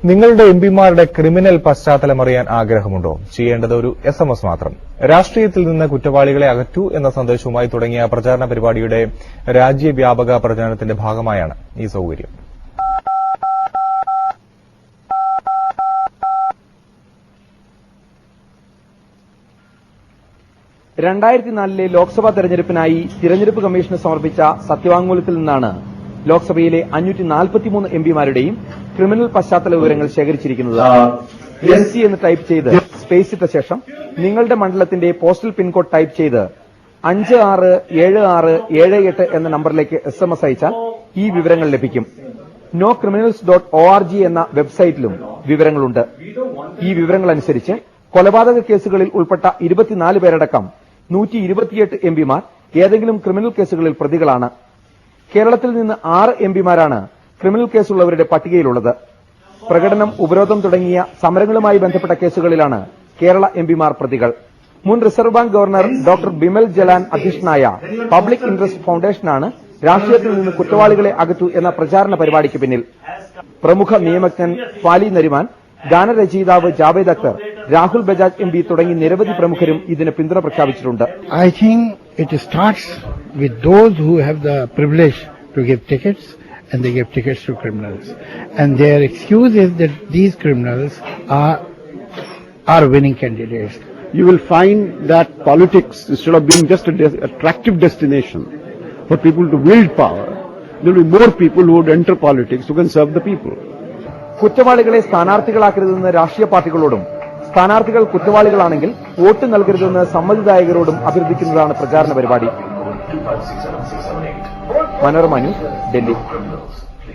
നിങ്ങളുടെ എംപിമാരുടെ ക്രിമിനൽ പശ്ചാത്തലം അറിയാൻ ആഗ്രഹമുണ്ടോ? ചെയ്യേണ്ടത് ഒരു SMS മാത്രം. രാഷ്ട്രീയത്തിൽ നിന്ന് കുറ്റവാളികളെ അകറ്റൂ എന്ന സന്ദേശവുമായി തുടങ്ങിയ പ്രചാരണ പരിപാടിയുടെ രാജ്യവ്യാപക പ്രചാരണത്തിന്റെ ഭാഗമായാണ് ഈ സൌകര്യം. ലെ ലോക്സഭാ തെരഞ്ഞെടുപ്പിനായി തിരഞ്ഞെടുപ്പ് കമ്മീഷന് സമർപ്പിച്ച സത്യവാങ്മൂലത്തിൽ നിന്നാണ് ലോക്സഭയിലെ 543 എംപിമാരുടെയും ക്രിമിനൽ പശ്ചാത്തല വിവരങ്ങൾ ശേഖരിച്ചിരിക്കുന്നത്. NC എന്ന് ടൈപ്പ് ചെയ്ത് സ്പേസ് ഇട്ട ശേഷം നിങ്ങളുടെ മണ്ഡലത്തിന്റെ പോസ്റ്റൽ പിൻകോഡ് ടൈപ്പ് ചെയ്ത് 567678 എന്ന നമ്പറിലേക്ക് SMS അയച്ചാൽ ഈ വിവരങ്ങൾ ലഭിക്കും. nocriminals.org എന്ന വെബ്സൈറ്റിലും വിവരങ്ങളുണ്ട്. ഈ വിവരങ്ങളനുസരിച്ച് കൊലപാതക കേസുകളിൽ ഉൾപ്പെട്ട 24 പേരടക്കം 128 എംപിമാർ ഏതെങ്കിലും ക്രിമിനൽ കേസുകളിൽ പ്രതികളാണ്. കേരളത്തിൽ നിന്ന് 6 എംപിമാരാണ് ക്രിമിനൽ കേസുള്ളവരുടെ പട്ടികയിലുള്ളത്. പ്രകടനം, ഉപരോധം തുടങ്ങിയ സമരങ്ങളുമായി ബന്ധപ്പെട്ട കേസുകളിലാണ് കേരള എംപിമാർ പ്രതികൾ. മുൻ reserve bank governor doctor Bimal Jalan അധ്യക്ഷനായ പബ്ലിക് ഇൻട്രസ്റ്റ് ഫൌണ്ടേഷനാണ് രാഷ്ട്രീയത്തിൽ നിന്ന് കുറ്റവാളികളെ അകറ്റൂ എന്ന പ്രചാരണ പരിപാടിക്ക് പിന്നിൽ. പ്രമുഖ നിയമജ്ഞൻ ഫാലി നരിമാൻ, ഗാനരചയിതാവ് ജാവേദ് അക്തർ, രാഹുൽ ബജാജ് എംപി തുടങ്ങി നിരവധി പ്രമുഖരും ഇതിന് പിന്തുണ പ്രഖ്യാപിച്ചിട്ടുണ്ട്. I think it starts with those who have the privilege to give tickets, and they give tickets to criminals. And their excuse is that these criminals are winning candidates. You will find that politics, instead of being just an attractive destination for people to wield power, there will be more people who would enter politics who can serve the people. കുറ്റവാളികളെ സ്ഥാനാർത്ഥികളാക്കരുതെന്ന് രാഷ്ട്രീയ പാർട്ടികളോടും സ്ഥാനാർത്ഥികൾ കുറ്റവാളികളാണെങ്കിൽ vote നൽകരുതെന്ന് സമ്മതിദായകരോടും അഭ്യർത്ഥിക്കുന്നതാണ് പ്രചാരണ പരിപാടി. Manorama news, Delhi.